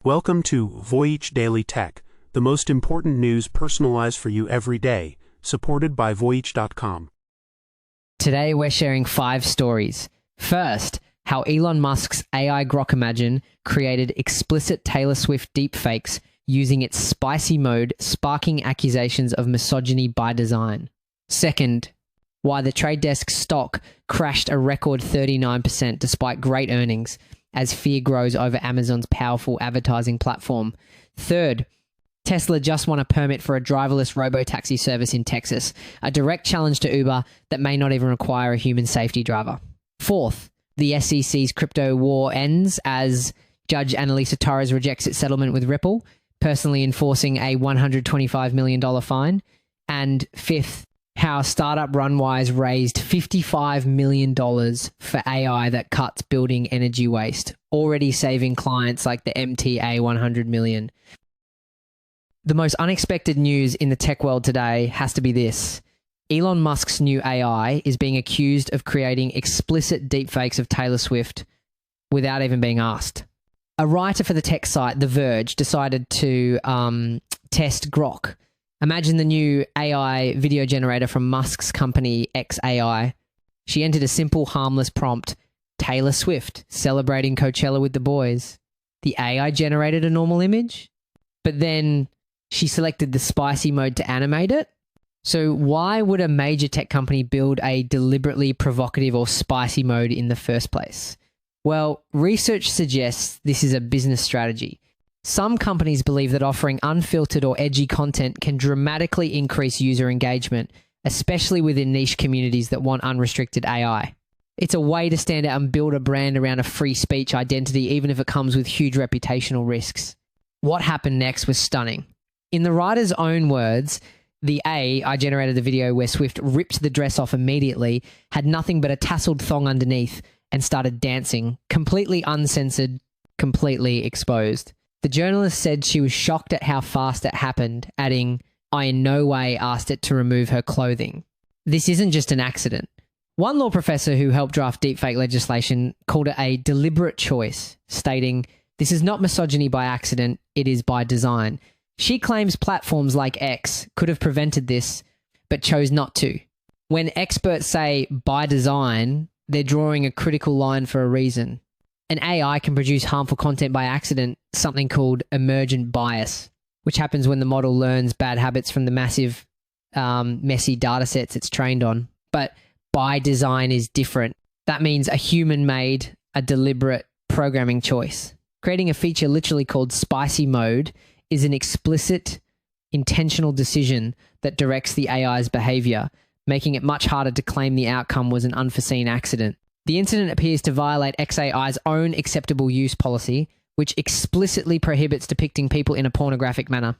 Welcome to Voyage Daily Tech, the most important news personalized for you every day, supported by Voyage.com. Today we're sharing 5 stories. First, how Elon Musk's AI Grok Imagine created explicit Taylor Swift deepfakes using its spicy mode, sparking accusations of misogyny by design. Second, why the Trade Desk stock crashed a record 39% despite great earnings as fear grows over Amazon's powerful advertising platform. Third, Tesla just won a permit for a driverless Robotaxi service in Texas, a direct challenge to Uber that may not even require a human safety driver. Fourth, the SEC's crypto war ends as Judge Annalisa Torres rejects its settlement with Ripple, personally enforcing a $125 million fine. And fifth, how startup Runwise raised $55 million for AI that cuts building energy waste, already saving clients like the MTA $100 million. The most unexpected news in the tech world today has to be this. Elon Musk's new AI is being accused of creating explicit deepfakes of Taylor Swift without even being asked. A writer for the tech site The Verge decided to test Grok. Imagine the new AI video generator from Musk's company xAI. She entered a simple, harmless prompt, Taylor Swift celebrating Coachella with the boys. The AI generated a normal image, but then she selected the spicy mode to animate it. So why would a major tech company build a deliberately provocative or spicy mode in the first place? Well, research suggests this is a business strategy. Some companies believe that offering unfiltered or edgy content can dramatically increase user engagement, especially within niche communities that want unrestricted AI. It's a way to stand out and build a brand around a free speech identity, even if it comes with huge reputational risks. What happened next was stunning. In the writer's own words, the AI generated a video where Swift ripped the dress off immediately, had nothing but a tasseled thong underneath, and started dancing, completely uncensored, completely exposed. The journalist said she was shocked at how fast it happened, adding, "I in no way asked it to remove her clothing." This isn't just an accident. One law professor who helped draft deepfake legislation called it a deliberate choice, stating, "This is not misogyny by accident, it is by design." She claims platforms like X could have prevented this, but chose not to. When experts say by design, they're drawing a critical line for a reason. An AI can produce harmful content by accident, something called emergent bias, which happens when the model learns bad habits from the massive, messy data sets it's trained on. But by design is different. That means a human-made, a deliberate programming choice. Creating a feature literally called spicy mode is an explicit, intentional decision that directs the AI's behavior, making it much harder to claim the outcome was an unforeseen accident. The incident appears to violate xAI's own acceptable use policy, which explicitly prohibits depicting people in a pornographic manner.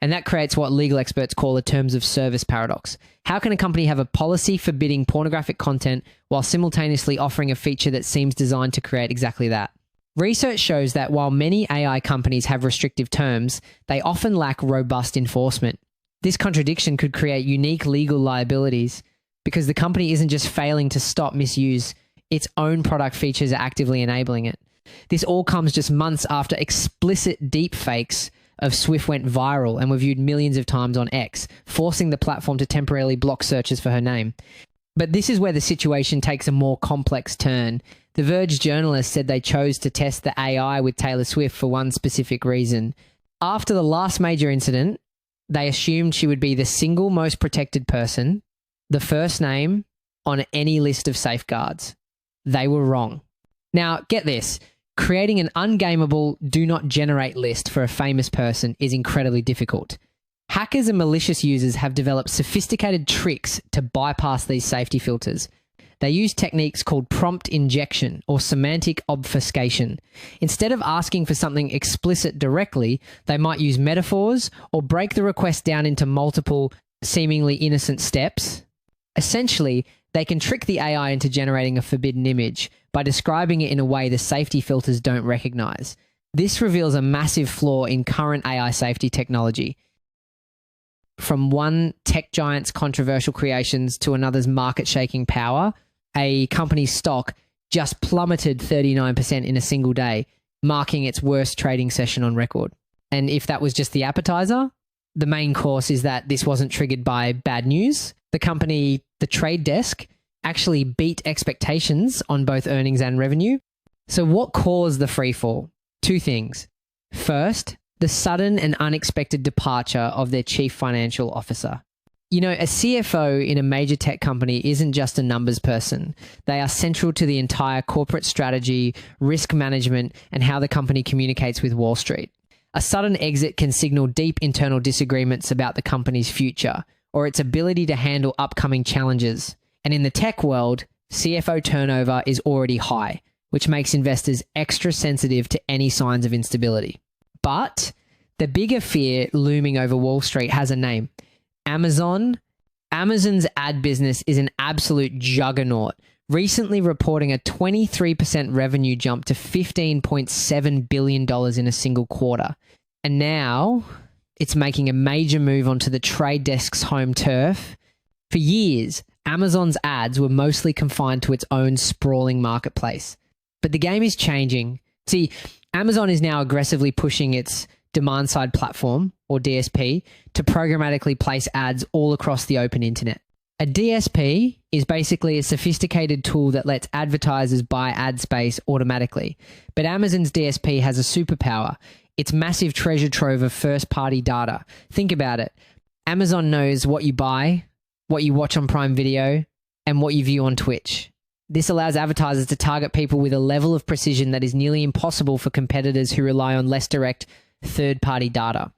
And that creates what legal experts call a terms of service paradox. How can a company have a policy forbidding pornographic content while simultaneously offering a feature that seems designed to create exactly that? Research shows that while many AI companies have restrictive terms, they often lack robust enforcement. This contradiction could create unique legal liabilities because the company isn't just failing to stop misuse, its own product features are actively enabling it. This all comes just months after explicit deepfakes of Swift went viral and were viewed millions of times on X, forcing the platform to temporarily block searches for her name. But this is where the situation takes a more complex turn. The Verge journalist said they chose to test the AI with Taylor Swift for one specific reason. After the last major incident, they assumed she would be the single most protected person, the first name, on any list of safeguards. They were wrong. Now, get this. Creating an ungameable do not generate list for a famous person is incredibly difficult. Hackers and malicious users have developed sophisticated tricks to bypass these safety filters. They use techniques called prompt injection or semantic obfuscation. Instead of asking for something explicit directly, they might use metaphors or break the request down into multiple, seemingly innocent steps. Essentially, they can trick the AI into generating a forbidden image by describing it in a way the safety filters don't recognize. This reveals a massive flaw in current AI safety technology. From one tech giant's controversial creations to another's market-shaking power, a company's stock just plummeted 39% in a single day. marking its worst trading session on record. And if that was just the appetizer, the main course is that this wasn't triggered by bad news. The company, the trade desk, actually beat expectations on both earnings and revenue. So what caused the free fall? Two things. First, the sudden and unexpected departure of their chief financial officer. You know, a CFO in a major tech company isn't just a numbers person. They are central to the entire corporate strategy, risk management, and how the company communicates with Wall Street. A sudden exit can signal deep internal disagreements about the company's future or its ability to handle upcoming challenges. And in the tech world, CFO turnover is already high, which makes investors extra sensitive to any signs of instability. But the bigger fear looming over Wall Street has a name. Amazon. Amazon's ad business is an absolute juggernaut, recently reporting a 23% revenue jump to $15.7 billion in a single quarter. And now it's making a major move onto the trade desk's home turf. For years, Amazon's ads were mostly confined to its own sprawling marketplace. But the game is changing. See, Amazon is now aggressively pushing its demand-side platform, or DSP, to programmatically place ads all across the open internet. A DSP is basically a sophisticated tool that lets advertisers buy ad space automatically. But Amazon's DSP has a superpower. Its massive treasure trove of first-party data. Think about it. Amazon knows what you buy, what you watch on Prime Video, and what you view on Twitch. This allows advertisers to target people with a level of precision that is nearly impossible for competitors who rely on less direct third-party data.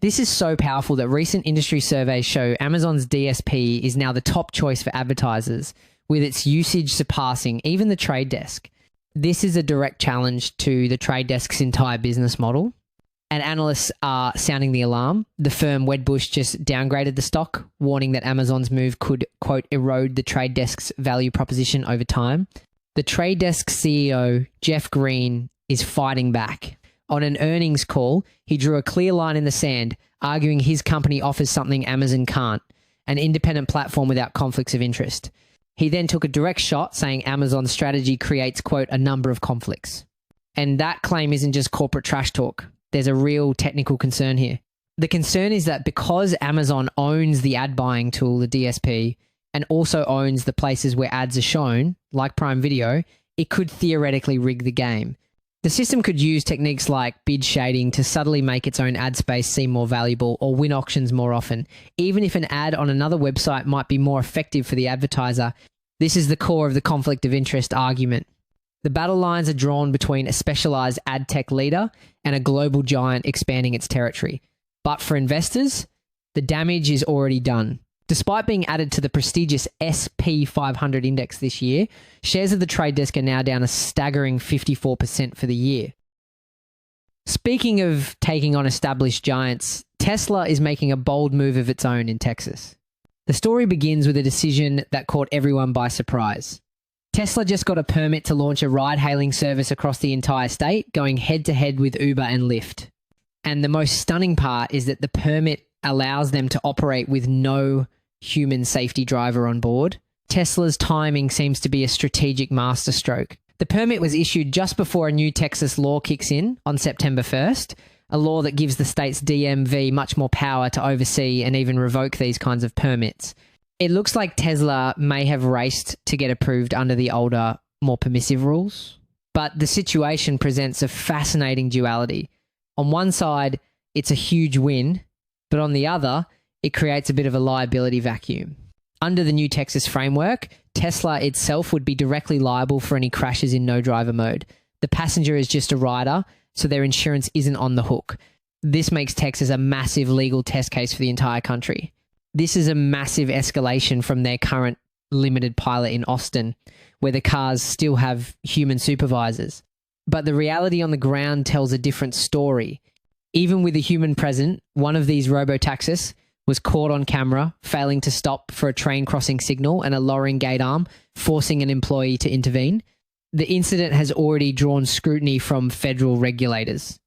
This is so powerful that recent industry surveys show Amazon's DSP is now the top choice for advertisers, with its usage surpassing even the trade desk. This is a direct challenge to the trade desk's entire business model, and analysts are sounding the alarm. The firm Wedbush just downgraded the stock, warning that Amazon's move could, quote, erode the trade desk's value proposition over time. The trade desk CEO, Jeff Green, is fighting back. On an earnings call, he drew a clear line in the sand, arguing his company offers something Amazon can't, an independent platform without conflicts of interest. He then took a direct shot, saying Amazon's strategy creates, quote, a number of conflicts. And that claim isn't just corporate trash talk. There's a real technical concern here. The concern is that because Amazon owns the ad buying tool, the DSP, and also owns the places where ads are shown, like Prime Video, it could theoretically rig the game. The system could use techniques like bid shading to subtly make its own ad space seem more valuable or win auctions more often. Even if an ad on another website might be more effective for the advertiser, this is the core of the conflict of interest argument. The battle lines are drawn between a specialized ad tech leader and a global giant expanding its territory. But for investors, the damage is already done. Despite being added to the prestigious SP 500 index this year, shares of the trade desk are now down a staggering 54% for the year. Speaking of taking on established giants, Tesla is making a bold move of its own in Texas. The story begins with a decision that caught everyone by surprise. Tesla just got a permit to launch a ride-hailing service across the entire state, going head-to-head with Uber and Lyft. And the most stunning part is that the permit allows them to operate with no human safety driver on board. Tesla's timing seems to be a strategic masterstroke. The permit was issued just before a new Texas law kicks in on September 1st, a law that gives the state's DMV much more power to oversee and even revoke these kinds of permits. It looks like Tesla may have raced to get approved under the older, more permissive rules. But the situation presents a fascinating duality. On one side, it's a huge win, but on the other, it creates a bit of a liability vacuum. Under the new Texas framework, Tesla itself would be directly liable for any crashes in no driver mode. The passenger is just a rider, so their insurance isn't on the hook. This makes Texas a massive legal test case for the entire country. This is a massive escalation from their current limited pilot in Austin, where the cars still have human supervisors. But the reality on the ground tells a different story. Even with a human present, one of these Robotaxis was caught on camera, failing to stop for a train crossing signal and a lowering gate arm, forcing an employee to intervene. The incident has already drawn scrutiny from federal regulators.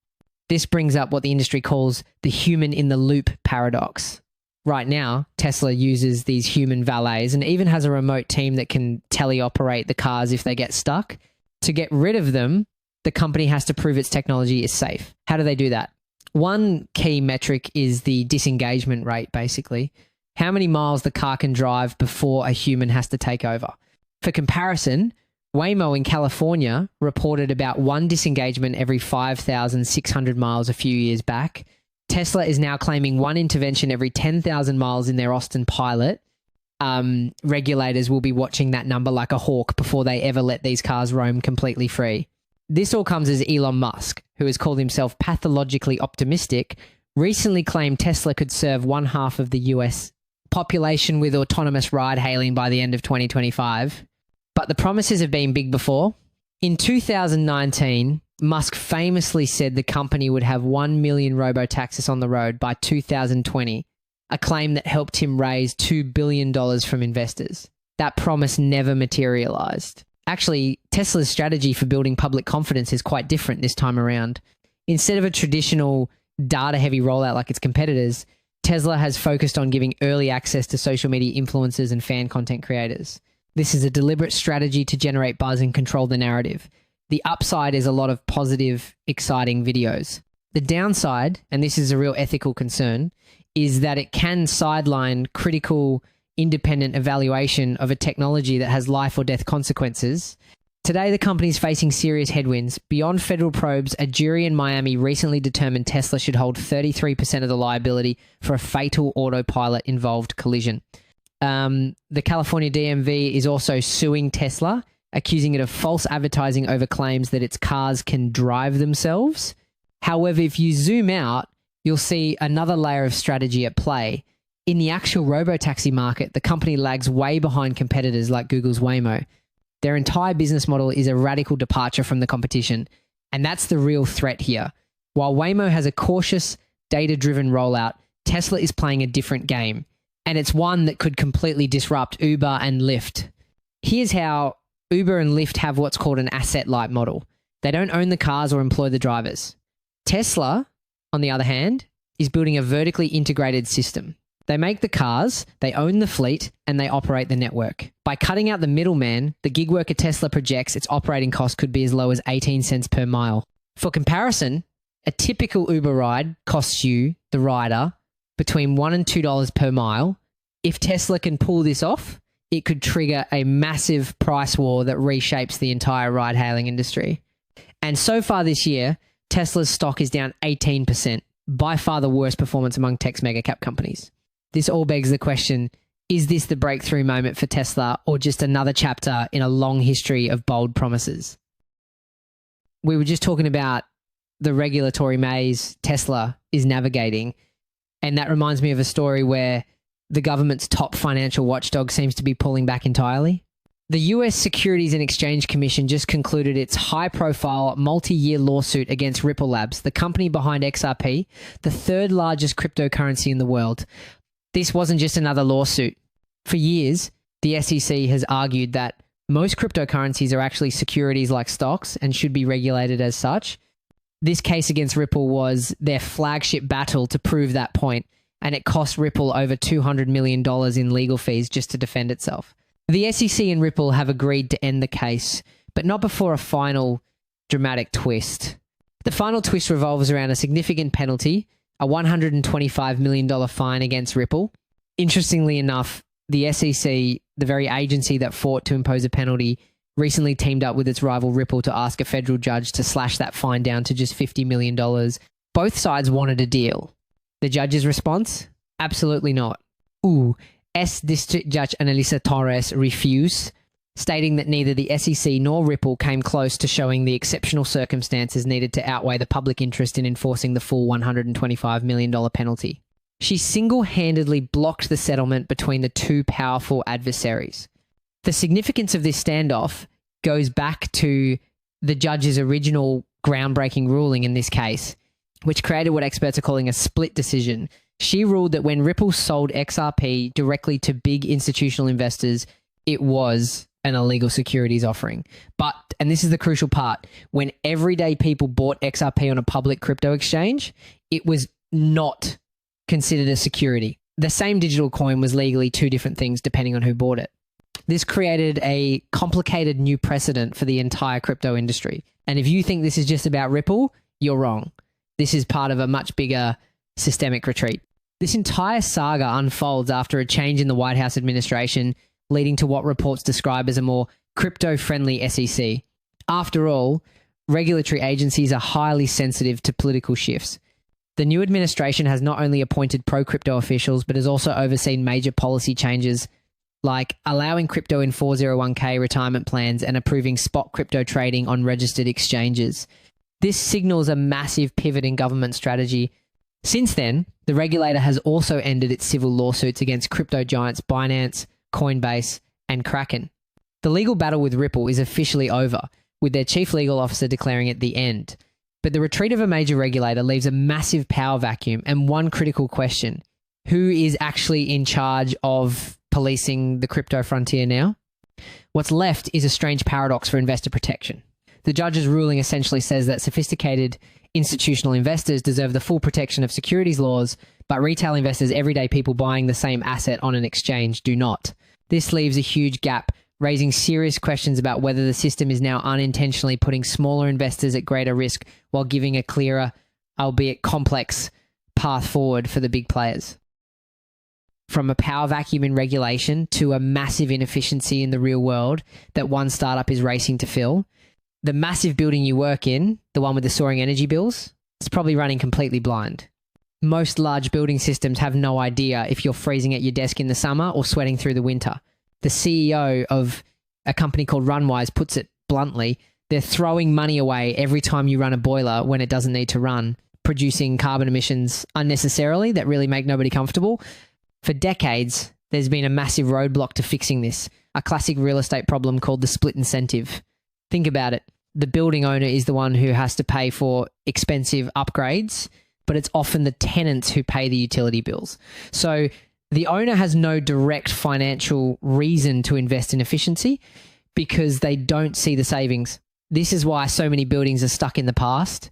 This brings up what the industry calls the human in the loop paradox. Right now, Tesla uses these human valets and even has a remote team that can teleoperate the cars if they get stuck. To get rid of them, the company has to prove its technology is safe. How do they do that? One key metric is the disengagement rate, basically. How many miles the car can drive before a human has to take over. For comparison, Waymo in California reported about one disengagement every 5,600 miles a few years back. Tesla is now claiming one intervention every 10,000 miles in their Austin pilot. Regulators will be watching that number like a hawk before they ever let these cars roam completely free. This all comes as Elon Musk, who has called himself pathologically optimistic, recently claimed Tesla could serve one half of the US population with autonomous ride-hailing by the end of 2025. But the promises have been big before. In 2019, Musk famously said the company would have 1 million robotaxis on the road by 2020, a claim that helped him raise $2 billion from investors. That promise never materialized. Actually, Tesla's strategy for building public confidence is quite different this time around. Instead of a traditional data-heavy rollout like its competitors, Tesla has focused on giving early access to social media influencers and fan content creators. This is a deliberate strategy to generate buzz and control the narrative. The upside is a lot of positive, exciting videos. The downside, and this is a real ethical concern, is that it can sideline critical, independent evaluation of a technology that has life or death consequences. Today, the company is facing serious headwinds. Beyond federal probes, a jury in Miami recently determined Tesla should hold 33% of the liability for a fatal autopilot-involved collision. The California DMV is also suing Tesla, accusing it of false advertising over claims that its cars can drive themselves. However, if you zoom out, you'll see another layer of strategy at play. In the actual robotaxi market, the company lags way behind competitors like Google's Waymo. Their entire business model is a radical departure from the competition, and that's the real threat here. While Waymo has a cautious, data-driven rollout, Tesla is playing a different game, and it's one that could completely disrupt Uber and Lyft. Here's how Uber and Lyft have what's called an asset-light model. They don't own the cars or employ the drivers. Tesla, on the other hand, is building a vertically integrated system. They make the cars, they own the fleet, and they operate the network. By cutting out the middleman, the gig worker Tesla projects its operating cost could be as low as 18 cents per mile. For comparison, a typical Uber ride costs you, the rider, between $1 and $2 per mile. If Tesla can pull this off, it could trigger a massive price war that reshapes the entire ride-hailing industry. And so far this year, Tesla's stock is down 18%, by far the worst performance among tech mega-cap companies. This all begs the question, is this the breakthrough moment for Tesla or just another chapter in a long history of bold promises? We were just talking about the regulatory maze Tesla is navigating, and that reminds me of a story where the government's top financial watchdog seems to be pulling back entirely. The US Securities and Exchange Commission just concluded its high-profile multi-year lawsuit against Ripple Labs, the company behind XRP, the third largest cryptocurrency in the world. This wasn't just another lawsuit. For years, the SEC has argued that most cryptocurrencies are actually securities like stocks and should be regulated as such. This case against Ripple was their flagship battle to prove that point, and it cost Ripple over $200 million in legal fees just to defend itself. The SEC and Ripple have agreed to end the case, but not before a final dramatic twist. The final twist revolves around a significant penalty, a $125 million fine against Ripple. Interestingly enough, the SEC, the very agency that fought to impose a penalty, recently teamed up with its rival Ripple to ask a federal judge to slash that fine down to just $50 million. Both sides wanted a deal. The judge's response? Absolutely not. District Judge Analisa Torres refused, stating that neither the SEC nor Ripple came close to showing the exceptional circumstances needed to outweigh the public interest in enforcing the full $125 million penalty. She single-handedly blocked the settlement between the two powerful adversaries. The significance of this standoff goes back to the judge's original groundbreaking ruling in this case, which created what experts are calling a split decision. She ruled that when Ripple sold XRP directly to big institutional investors, it was an illegal securities offering. But, and this is the crucial part, when everyday people bought XRP on a public crypto exchange, it was not considered a security. The same digital coin was legally two different things depending on who bought it. This created a complicated new precedent for the entire crypto industry. And if you think this is just about Ripple, you're wrong. This is part of a much bigger systemic retreat. This entire saga unfolds after a change in the White House administration, leading to what reports describe as a more crypto-friendly SEC. After all, regulatory agencies are highly sensitive to political shifts. The new administration has not only appointed pro-crypto officials, but has also overseen major policy changes like allowing crypto in 401k retirement plans and approving spot crypto trading on registered exchanges. This signals a massive pivot in government strategy. Since then, the regulator has also ended its civil lawsuits against crypto giants Binance, Coinbase, and Kraken. The legal battle with Ripple is officially over, with their chief legal officer declaring it the end. But the retreat of a major regulator leaves a massive power vacuum and one critical question: who is actually in charge of policing the crypto frontier now? What's left is a strange paradox for investor protection. The judge's ruling essentially says that sophisticated institutional investors deserve the full protection of securities laws, but retail investors, everyday people buying the same asset on an exchange, do not. This leaves a huge gap, raising serious questions about whether the system is now unintentionally putting smaller investors at greater risk while giving a clearer, albeit complex, path forward for the big players. From a power vacuum in regulation to a massive inefficiency in the real world that one startup is racing to fill, the massive building you work in, the one with the soaring energy bills, it's probably running completely blind. Most large building systems have no idea if you're freezing at your desk in the summer or sweating through the winter. The CEO of a company called Runwise puts it bluntly: they're throwing money away every time you run a boiler when it doesn't need to run, producing carbon emissions unnecessarily that really make nobody comfortable. For decades, there's been a massive roadblock to fixing this, a classic real estate problem called the split incentive. Think about it. The building owner is the one who has to pay for expensive upgrades, but it's often the tenants who pay the utility bills. So the owner has no direct financial reason to invest in efficiency because they don't see the savings. This is why so many buildings are stuck in the past.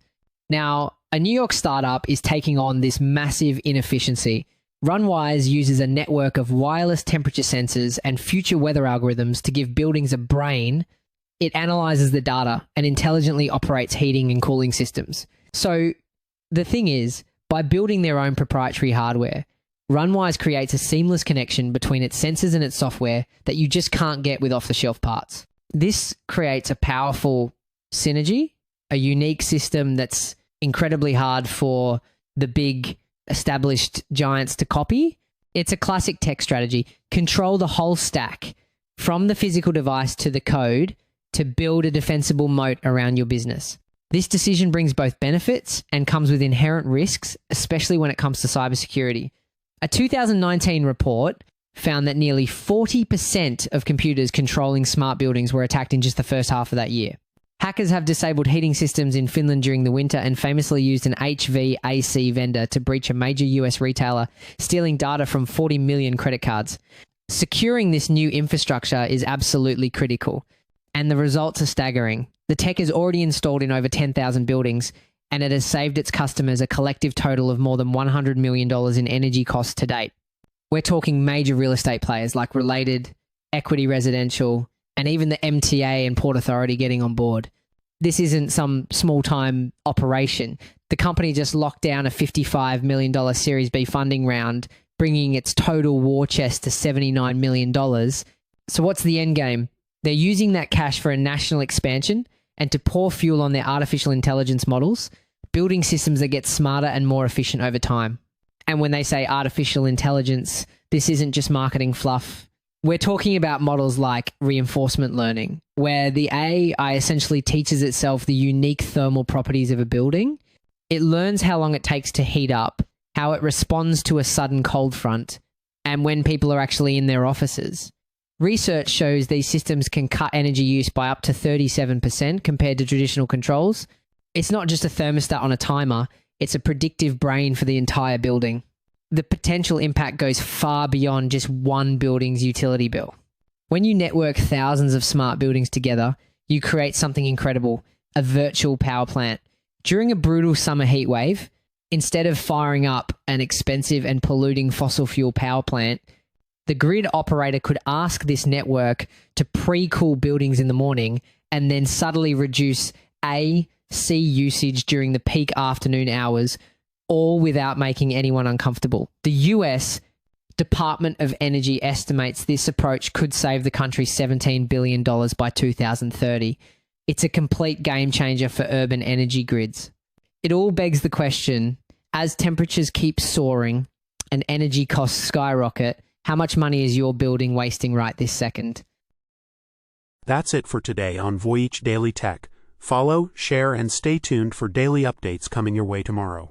Now, a New York startup is taking on this massive inefficiency. Runwise uses a network of wireless temperature sensors and future weather algorithms to give buildings a brain. It analyzes the data and intelligently operates heating and cooling systems. So the thing is, by building their own proprietary hardware, Runwise creates a seamless connection between its sensors and its software that you just can't get with off-the-shelf parts. This creates a powerful synergy, a unique system that's incredibly hard for the big established giants to copy. It's a classic tech strategy. Control the whole stack, from the physical device to the code, to build a defensible moat around your business. This decision brings both benefits and comes with inherent risks, especially when it comes to cybersecurity. A 2019 report found that nearly 40% of computers controlling smart buildings were attacked in just the first half of that year. Hackers have disabled heating systems in Finland during the winter and famously used an HVAC vendor to breach a major US retailer, stealing data from 40 million credit cards. Securing this new infrastructure is absolutely critical, and the results are staggering. The tech is already installed in over 10,000 buildings, and it has saved its customers a collective total of more than $100 million in energy costs to date. We're talking major real estate players like Related, Equity Residential, and even the MTA and Port Authority getting on board. This isn't some small-time operation. The company just locked down a $55 million Series B funding round, bringing its total war chest to $79 million. So what's the end game? They're using that cash for a national expansion and to pour fuel on their artificial intelligence models, building systems that get smarter and more efficient over time. And when they say artificial intelligence, this isn't just marketing fluff. We're talking about models like reinforcement learning, where the AI essentially teaches itself the unique thermal properties of a building. It learns how long it takes to heat up, how it responds to a sudden cold front, and when people are actually in their offices. Research shows these systems can cut energy use by up to 37% compared to traditional controls. It's not just a thermostat on a timer, it's a predictive brain for the entire building. The potential impact goes far beyond just one building's utility bill. When you network thousands of smart buildings together, you create something incredible, a virtual power plant. During a brutal summer heat wave, instead of firing up an expensive and polluting fossil fuel power plant, The grid operator could ask this network to pre-cool buildings in the morning and then subtly reduce AC usage during the peak afternoon hours, all without making anyone uncomfortable. The US Department of Energy estimates this approach could save the country $17 billion by 2030. It's a complete game changer for urban energy grids. It all begs the question, as temperatures keep soaring and energy costs skyrocket, how much money is your building wasting right this second? That's it for today on Voyage Daily Tech. Follow, share, and stay tuned for daily updates coming your way tomorrow.